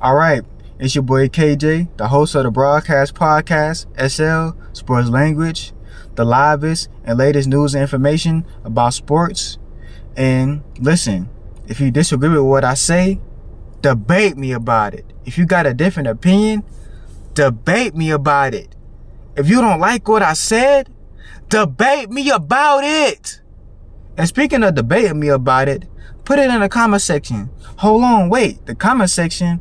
All right, it's your boy KJ, the host of the Broadcast Podcast, SL, Sports Language, the livest and latest news and information about sports. And listen, if you disagree with what I say, debate me about it. If you got a different opinion, debate me about it. If you don't like what I said, debate me about it. And speaking of debating me about it, put it in the comment section. Hold on, wait. The comment section,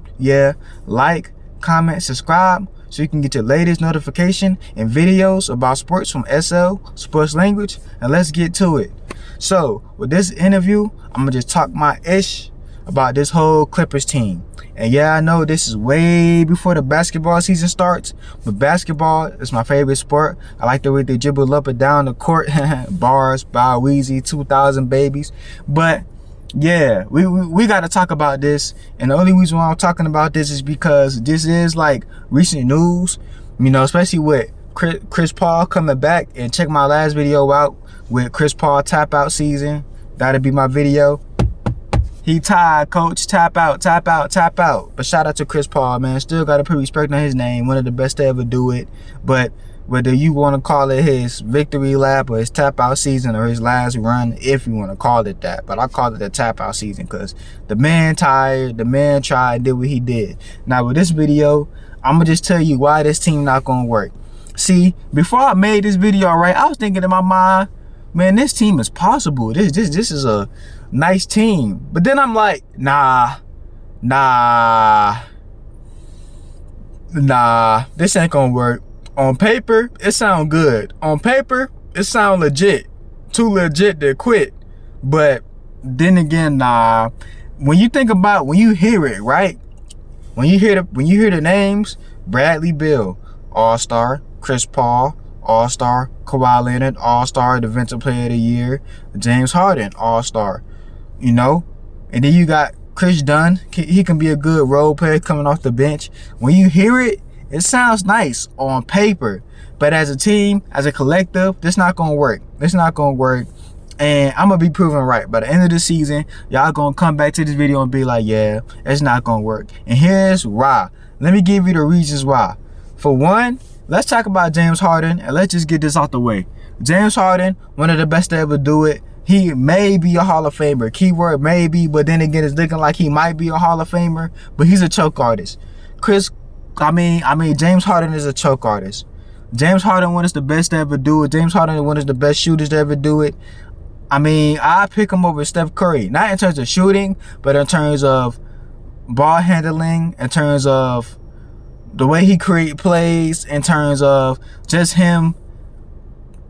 like, comment, subscribe, so you can get your latest notification and videos about sports from SL, Sports Language, and let's get to it. So, with this interview, I'm going to just talk my ish about this whole Clippers team. And I know this is way before the basketball season starts, but basketball is my favorite sport. I like the way they dribble up and down the court. Bars, Bow Weezy, 2000 babies. But we got to talk about this. And the only reason why I'm talking about this is because this is like recent news, especially with Chris Paul coming back. And check my last video out with Chris Paul tap out season. That'll be my video. He tied, coach. Tap out. But shout out to Chris Paul, man. Still got to put respect on his name. One of the best to ever do it. But whether you want to call it his victory lap or his tap out season or his last run, if you want to call it that. But I call it a tap out season because the man tired, the man tried, did what he did. Now with this video, I'm going to just tell you why this team not going to work. See, before I made this video, right, I was thinking in my mind, man, this team is possible. This is a nice team. But then I'm like, nah, this ain't gonna work. On paper, it sound good. On paper, it sound legit. Too legit to quit. But then again, nah. When you hear it, right? When you hear the names, Bradley Beal, All-Star, Chris Paul, All-Star, Kawhi Leonard, All-Star, Defensive Player of the Year, James Harden, All-Star, And then you got Chris Dunn. He can be a good role player coming off the bench. When you hear it, it sounds nice on paper. But as a team, as a collective, this not going to work. It's not going to work. And I'm going to be proven right. By the end of the season, y'all going to come back to this video and be like, yeah, it's not going to work. And here's why. Let me give you the reasons why. For one, let's talk about James Harden, and let's just get this out the way. James Harden, one of the best to ever do it. He may be a Hall of Famer. Keyword maybe, but then again, it's looking like he might be a Hall of Famer, but he's a choke artist. James Harden is a choke artist. James Harden, one is the best to ever do it. James Harden, one is the best shooters to ever do it. I pick him over Steph Curry. Not in terms of shooting, but in terms of ball handling, in terms of the way he create plays, in terms of just him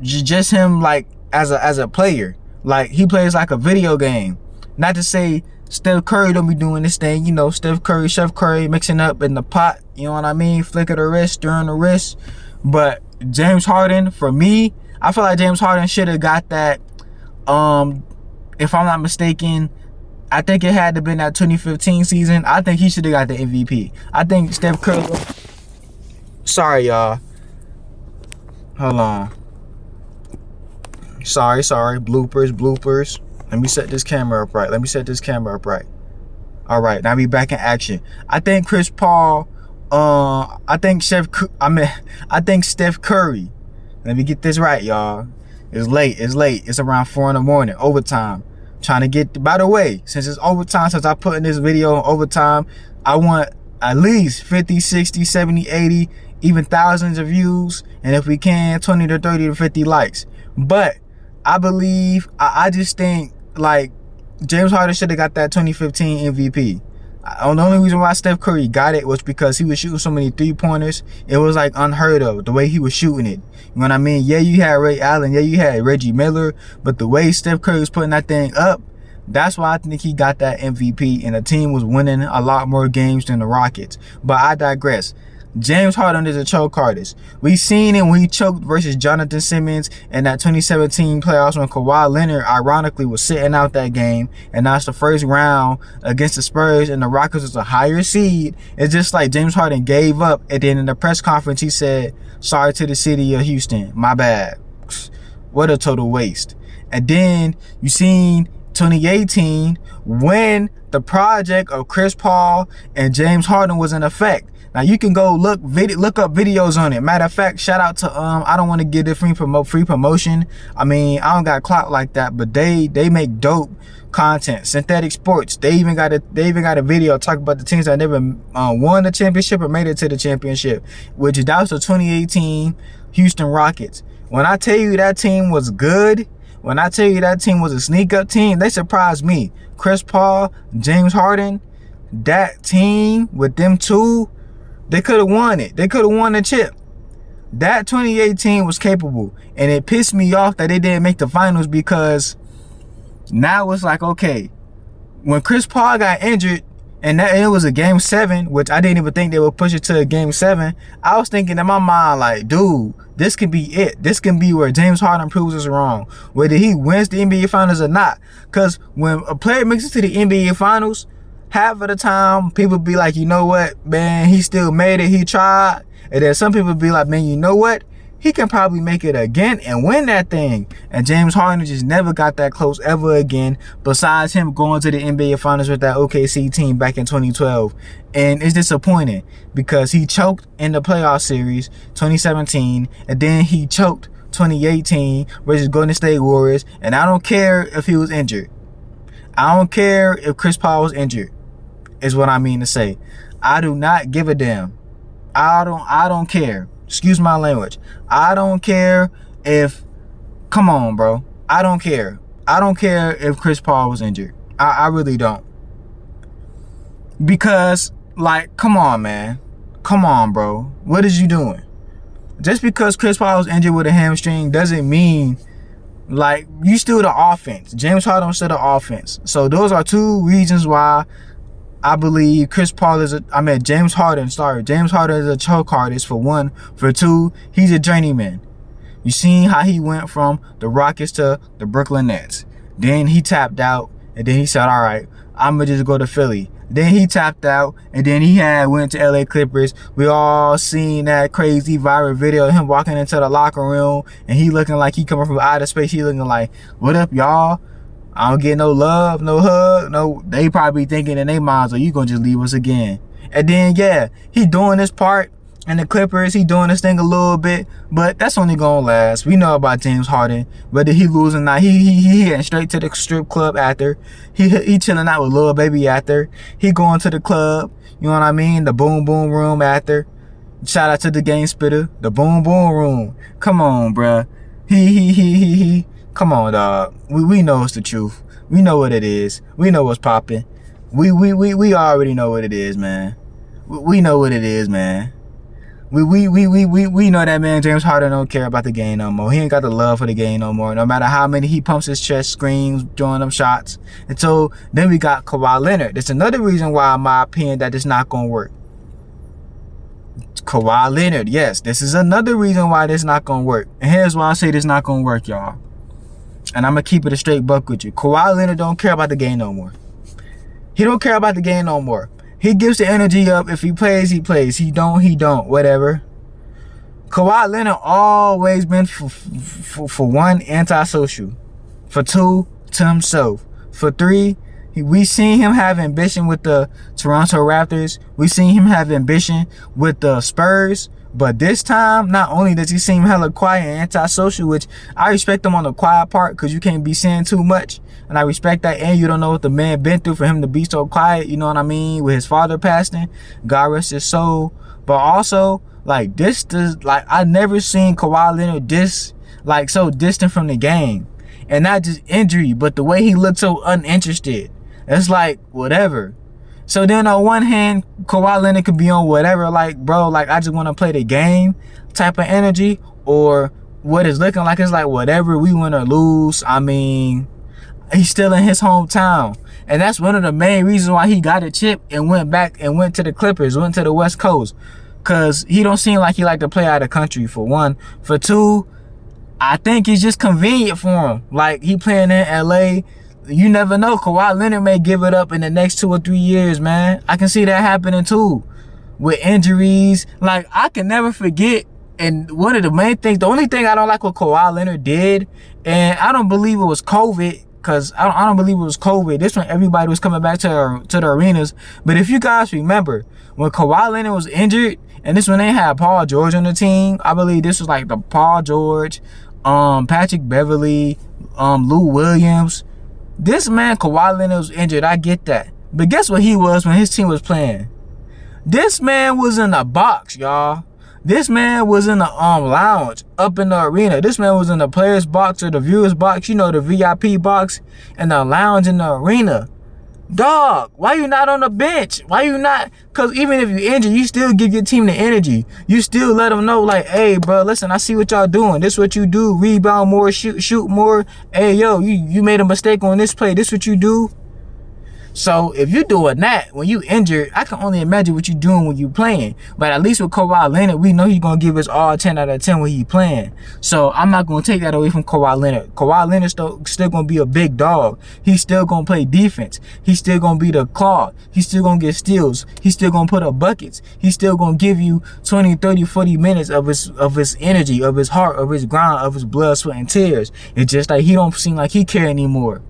like as a player. Like he plays like a video game. Not to say Steph Curry don't be doing this thing, Steph Curry mixing up in the pot, you know what I mean? Flick of the wrist, stirring the wrist. But James Harden, for me, I feel like James Harden should have got that. If I'm not mistaken, I think it had to been that 2015 season. I think he should have got the MVP. I think Steph Curry. Sorry, y'all. Hold on. Sorry. Bloopers. Let me set this camera up right. All right, now we back in action. I think Chris Paul. I think Steph Curry. Let me get this right, y'all. It's late. It's around 4 a.m. Overtime. Trying to get. By the way, since it's overtime, since I put in this video on overtime, I want at least 50, 60, 70, 80, even thousands of views, and if we can, 20 to 30 to 50 likes. But I just think like James Harden should have got that 2015 MVP. The only reason why Steph Curry got it was because he was shooting so many 3-pointers. It was like unheard of the way he was shooting it. You know what I mean? Yeah, you had Ray Allen. Yeah, you had Reggie Miller. But the way Steph Curry was putting that thing up, that's why I think he got that MVP. And the team was winning a lot more games than the Rockets. But I digress. James Harden is a choke artist. We seen it when he choked versus Jonathan Simmons in that 2017 playoffs when Kawhi Leonard ironically was sitting out that game, and that's the first round against the Spurs, and the Rockets was a higher seed. It's just like James Harden gave up, and then in the press conference he said, "Sorry to the city of Houston, my bad." What a total waste. And then you seen 2018, when the project of Chris Paul and James Harden was in effect. Now you can go look up videos on it. Matter of fact, shout out to I don't want to give it free promotion. I mean, I don't got clout like that, but they make dope content. Synthetic Sports. They even got a video talking about the teams that never won the championship or made it to the championship, which that was the 2018 Houston Rockets. When I tell you that team was good, when I tell you that team was a sneak up team, they surprised me. Chris Paul, James Harden, that team with them two, they could have won it. They could have won the chip. That 2018 was capable. And it pissed me off that they didn't make the finals, because now it's like, okay, when Chris Paul got injured and it was a game 7, which I didn't even think they would push it to a game 7, I was thinking in my mind, like, dude, this can be it. This can be where James Harden proves us wrong, whether he wins the NBA Finals or not. Because when a player makes it to the NBA Finals, half of the time, people be like, you know what, man, he still made it, he tried. And then some people be like, man, you know what, he can probably make it again and win that thing. And James Harden just never got that close ever again, besides him going to the NBA Finals with that OKC team back in 2012. And it's disappointing because he choked in the playoff series 2017, and then he choked 2018 versus Golden State Warriors. And I don't care if he was injured. I don't care if Chris Paul was injured, is what I mean to say. I do not give a damn. I don't care. Excuse my language. I don't care if, come on, bro. I don't care. I don't care if Chris Paul was injured. I really don't. Because, like, come on, man. Come on, bro. What is you doing? Just because Chris Paul was injured with a hamstring doesn't mean, like, you still the offense. James Harden was still the offense. So those are two reasons why I believe James Harden is a choke artist, for one. For two, he's a journeyman. You seen how he went from the Rockets to the Brooklyn Nets. Then he tapped out, and then he said, all right, I'm going to just go to Philly. Then he tapped out, and then he went to LA Clippers. We all seen that crazy viral video of him walking into the locker room, and he looking like he coming from outer space. He looking like, what up, y'all? I don't get no love, no hug, no. They probably thinking in their minds, oh, you gonna just leave us again. And then, yeah, he doing his part in the Clippers. He doing this thing a little bit, but that's only gonna last. We know about James Harden. Whether he losing or not, he heading straight to the strip club after. He chilling out with Lil Baby after. He going to the club, you know what I mean? The Boom Boom Room after. Shout out to the Game Spitter, the Boom Boom Room. Come on, bruh. He. Come on, dog. We know it's the truth. We know what it is. We know what's popping. We already know what it is, man. We know what it is, man. We know that, man. James Harden don't care about the game no more. He ain't got the love for the game no more. No matter how many he pumps his chest, screams, throwing them shots. And so then we got Kawhi Leonard. That's another reason why, in my opinion, that it's not gonna work. Kawhi Leonard, yes, this is another reason why this not gonna work. And here's why I say this not gonna work, y'all. And I'm going to keep it a straight buck with you. Kawhi Leonard don't care about the game no more. He don't care about the game no more. He gives the energy up. If he plays, he plays. He don't. Whatever. Kawhi Leonard always been, for one, antisocial. For two, to himself. For three, we seen him have ambition with the Toronto Raptors. We seen him have ambition with the Spurs. But this time, not only does he seem hella quiet and antisocial, which I respect him on the quiet part, because you can't be saying too much. And I respect that. And you don't know what the man been through for him to be so quiet, you know what I mean? With his father passing, God rest his soul. But also, like, I never seen Kawhi Leonard so distant from the game. And not just injury, but the way he looked so uninterested. It's like, whatever. So then on one hand, Kawhi Leonard could be on whatever, like, bro, like, I just want to play the game type of energy, or what it's looking like, it's like, whatever, we win or lose. I mean, he's still in his hometown. And that's one of the main reasons why he got a chip and went back and went to the Clippers, went to the West Coast. Because he don't seem like he like to play out of country, for one. For two, I think it's just convenient for him. Like, he playing in LA. You never know. Kawhi Leonard may give it up in the next 2 or 3 years, man. I can see that happening too. With injuries. Like, I can never forget. And one of the main things, the only thing I don't like what Kawhi Leonard did, and I don't believe it was COVID. because I don't believe it was COVID. This one, everybody was coming back to the arenas. But if you guys remember, when Kawhi Leonard was injured, and this one they had Paul George on the team, I believe this was like the Paul George, Patrick Beverly, Lou Williams. This man, Kawhi Leonard, was injured. I get that. But guess what he was when his team was playing? This man was in the box, y'all. This man was in the lounge up in the arena. This man was in the players box or the viewers box, you know, the VIP box, and the lounge in the arena. Dog, why you not on the bench? Why you not? Because even if you injured, you still give your team the energy. You still let them know, like, hey, bro, listen, I see what y'all doing. This is what you do. Rebound more, shoot more. Hey, yo, you made a mistake on this play. This what you do. So if you're doing that when you injured, I can only imagine what you're doing when you playing. But at least with Kawhi Leonard, we know he's going to give us all 10 out of 10 when he playing. So I'm not going to take that away from Kawhi Leonard. Kawhi Leonard still going to be a big dog. He's still going to play defense. He's still going to be the claw. He's still going to get steals. He's still going to put up buckets. He's still going to give you 20, 30, 40 minutes of his energy, of his heart, of his grind, of his blood, sweat, and tears. It's just like he don't seem like he care anymore.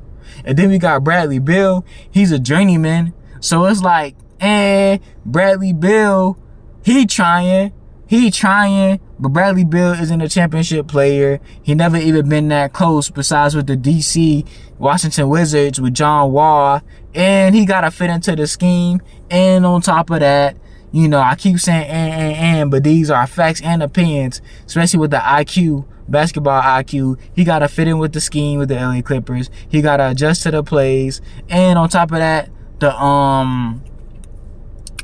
And then we got Bradley Beal. He's a journeyman. So it's like, Bradley Beal, he trying. But Bradley Beal isn't a championship player. He never even been that close besides with the DC Washington Wizards with John Wall. And he got to fit into the scheme. And on top of that, you know, I keep saying but these are facts and opinions, especially with the IQ. Basketball IQ. He got to fit in with the scheme with the LA Clippers. He got to adjust to the plays. And on top of that, the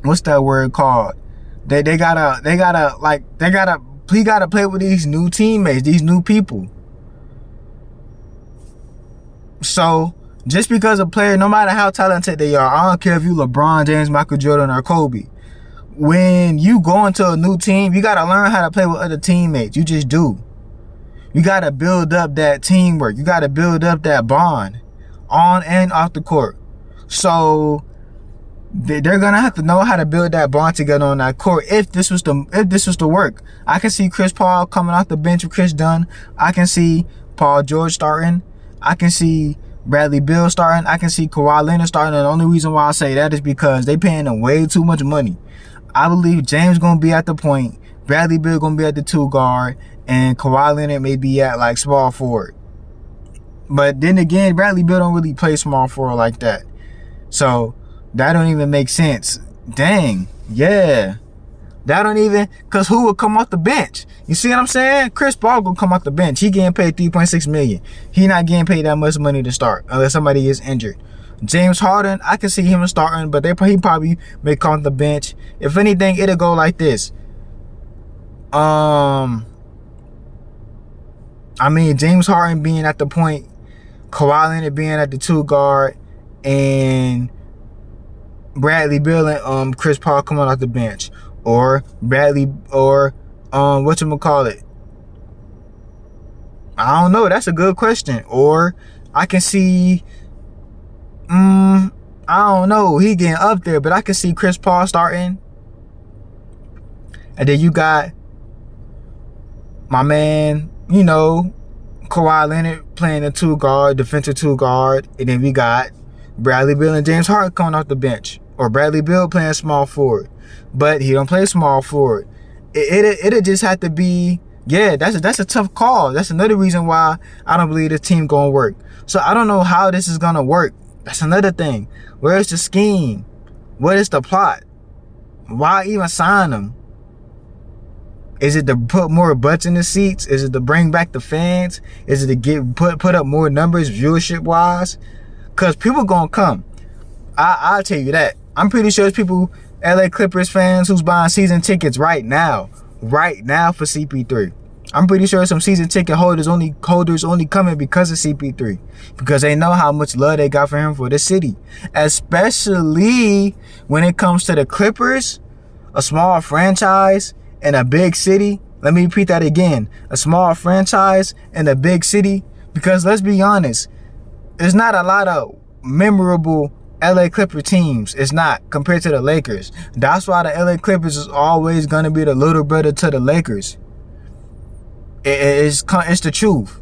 what's that word called? He gotta play with these new teammates, these new people. So just because a player, no matter how talented they are, I don't care if you LeBron James, Michael Jordan, or Kobe. When you go into a new team, you gotta learn how to play with other teammates. You just do. You got to build up that teamwork. You got to build up that bond on and off the court. So they're going to have to know how to build that bond together on that court if this was the work. I can see Chris Paul coming off the bench with Chris Dunn. I can see Paul George starting. I can see Bradley Beal starting. I can see Kawhi Leonard starting. And the only reason why I say that is because they paying them way too much money. I believe James going to be at the point. Bradley Beal going to be at the 2 guard. And Kawhi Leonard may be at like small forward. But then again, Bradley Beal don't really play small forward like that. So that don't even make sense. Dang. Yeah. That don't even, because who would come off the bench? You see what I'm saying? Chris Paul gonna come off the bench. He getting paid $3.6 million. He not getting paid that much money to start unless somebody gets injured. James Harden, I can see him starting, but he probably may come off the bench. If anything, it'll go like this. James Harden being at the point, Kawhi Leonard being at the 2 guard, and Bradley Beal and Chris Paul coming off the bench, or whatchamacallit. I don't know. That's a good question. Or I can see, I don't know. He getting up there, but I can see Chris Paul starting, and then you got my man, you know, Kawhi Leonard playing the 2 guard, defensive 2 guard, and then we got Bradley Beal and James Harden coming off the bench, or Bradley Beal playing small forward, but he don't play small forward. It'll just have to be, that's a tough call. That's another reason why I don't believe this team gonna work. So I don't know how this is gonna work. That's another thing. Where's the scheme? What is the plot? Why even sign them? Is it to put more butts in the seats? Is it to bring back the fans? Is it to put up more numbers viewership wise? Cause people gonna come. I'll tell you that. I'm pretty sure there's people, LA Clippers fans, who's buying season tickets right now for CP3. I'm pretty sure some season ticket holders only coming because of CP3, because they know how much love they got for him for the city, especially when it comes to the Clippers, a small franchise in a big city. Let me repeat that again. A small franchise in a big city. Because let's be honest, there's not a lot of memorable LA Clipper teams. It's not, compared to the Lakers. That's why the LA Clippers is always going to be the little brother to the Lakers. It's the truth.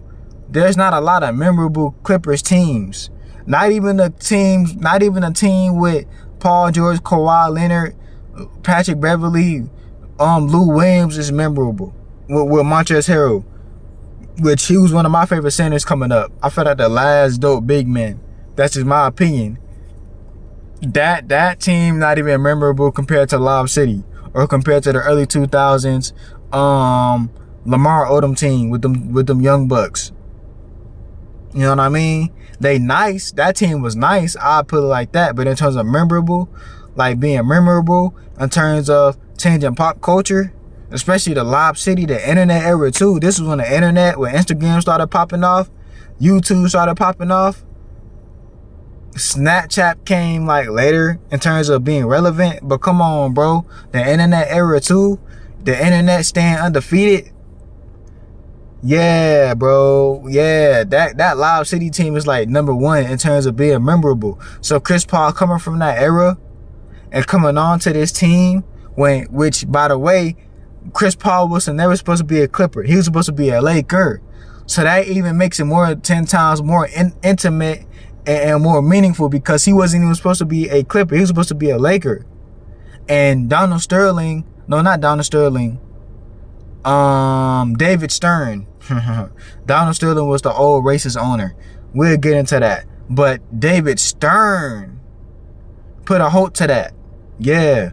there's not a lot of memorable Clippers teams. Not even a team with Paul George, Kawhi Leonard, Patrick Beverly, Lou Williams is memorable. With Montrezl Harrell, which he was one of my favorite centers coming up. I felt like the last dope big man. That's just my opinion. That team not even memorable compared to Lob City or compared to the early 2000s Lamar Odom team with them young bucks. You know what I mean? They nice. That team was nice. I put it like that. But in terms of memorable, like being memorable in terms of changing pop culture, especially the Lob City, the internet era too. This was when the internet, when Instagram started popping off, YouTube started popping off. Snapchat came like later in terms of being relevant. But come on, bro. The internet era too. The internet staying undefeated. Yeah, bro. Yeah, that Lob City team is like number one in terms of being memorable. So Chris Paul coming from that era and coming on to this team, which by the way, Chris Paul was never supposed to be a Clipper. He was supposed to be a Laker. So that even makes it 10 times more intimate and more meaningful, because he wasn't even supposed to be a Clipper. He was supposed to be a Laker. And David Stern. Donald Sterling was the old racist owner. We'll get into that. But David Stern put a halt to that. Yeah.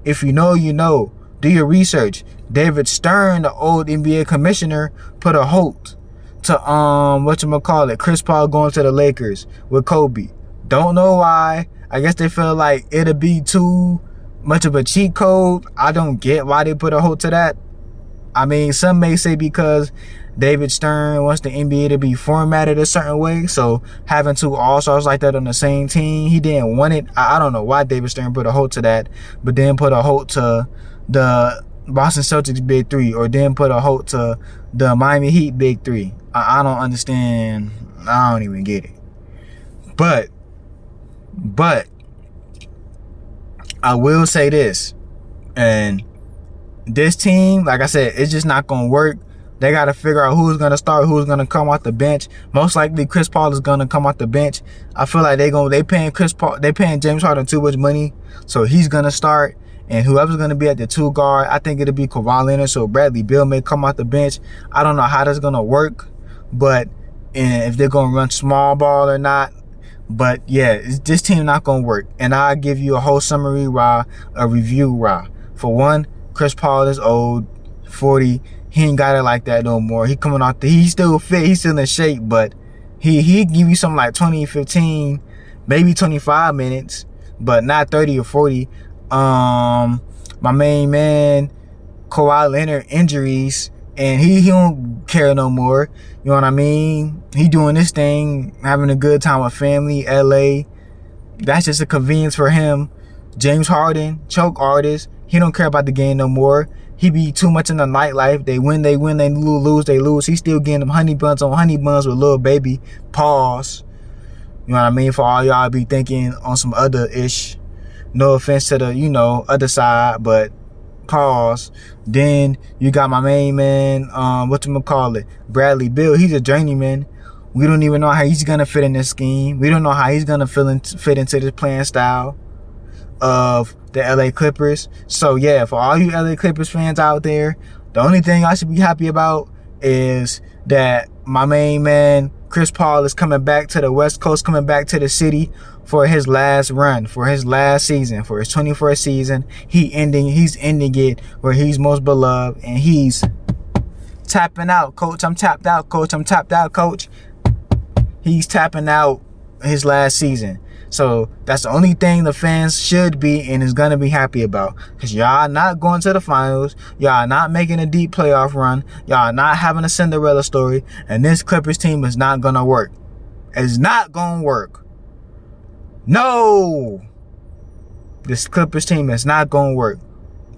If you know, you know. Do your research. David Stern, the old NBA commissioner, put a halt to Chris Paul going to the Lakers with Kobe. Don't know why. I guess they feel like it'll be too much of a cheat code. I don't get why they put a halt to that. I mean, some may say because David Stern wants the NBA to be formatted a certain way, so having two all-stars like that on the same team, he didn't want it. I don't know why David Stern put a halt to that, but then put a halt to the Boston Celtics Big Three, or then put a halt to the Miami Heat Big Three. I don't understand. I don't even get it. But I will say this, and this team, like I said, it's just not gonna work. They got to figure out who's going to start, who's going to come off the bench. Most likely Chris Paul is going to come off the bench. I feel like they paying James Harden too much money, so he's going to start. And whoever's going to be at the 2 guard, I think it'll be Kawhi Leonard, so Bradley Beal may come off the bench. I don't know how that's going to work, but if they're going to run small ball or not. But yeah, this team not going to work. And I'll give you a whole summary, a review. For one, Chris Paul is old, 40. He ain't got it like that no more. He coming off he's still fit, he's still in shape, but he give you something like 20, 15, maybe 25 minutes, but not 30 or 40. My main man, Kawhi Leonard, injuries, and he don't care no more. You know what I mean? He doing this thing, having a good time with family, LA. That's just a convenience for him. James Harden, choke artist. He don't care about the game no more. He be too much in the nightlife. They win, they lose, they lose. He's still getting them honey buns on honey buns with Lil Baby. Pause. You know what I mean? For all y'all be thinking on some other ish. No offense to the, other side, but pause. Then you got my main man, Bradley Beal. He's a journeyman. We don't even know how he's gonna fit in this scheme. We don't know how he's gonna fit into this playing style of the LA Clippers. So yeah, for all you LA Clippers fans out there, the only thing I should be happy about is that my main man Chris Paul is coming back to the West Coast, coming back to the city for his last run, for his last season, for his 21st season. He's ending it where he's most beloved, and he's tapping out. Coach, I'm tapped out. Coach, I'm tapped out. Coach, he's tapping out his last season. So that's the only thing the fans should be and is going to be happy about. Because y'all not going to the finals. Y'all not making a deep playoff run. Y'all not having a Cinderella story. And this Clippers team is not going to work. It's not going to work. No! This Clippers team is not going to work.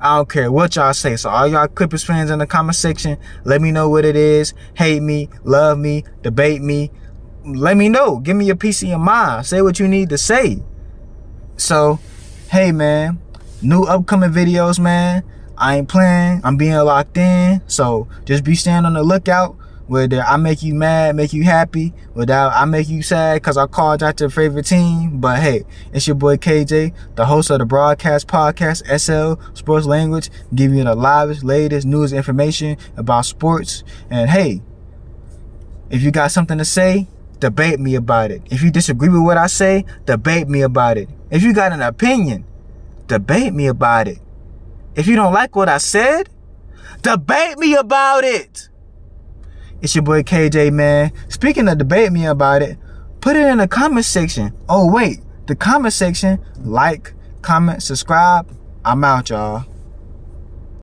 I don't care what y'all say. So all y'all Clippers fans in the comment section, let me know what it is. Hate me, love me, debate me. Let me know. Give me a piece of your mind. Say what you need to say. So, hey, man. New upcoming videos, man. I ain't playing. I'm being locked in. So, just be staying on the lookout. Whether I make you mad, make you happy, whether I make you sad because I called out your favorite team. But hey, it's your boy KJ, the host of the Broadcast Podcast, SL Sports Language, giving you the latest news and information about sports. And hey, if you got something to say, debate me about it. If you disagree with what I say, debate me about it. If you got an opinion, debate me about it. If you don't like what I said, debate me about it. It's your boy KJ, man. Speaking of debate me about it, put it in the comment section. Oh wait, the comment section. Like, comment, subscribe. I'm out, y'all.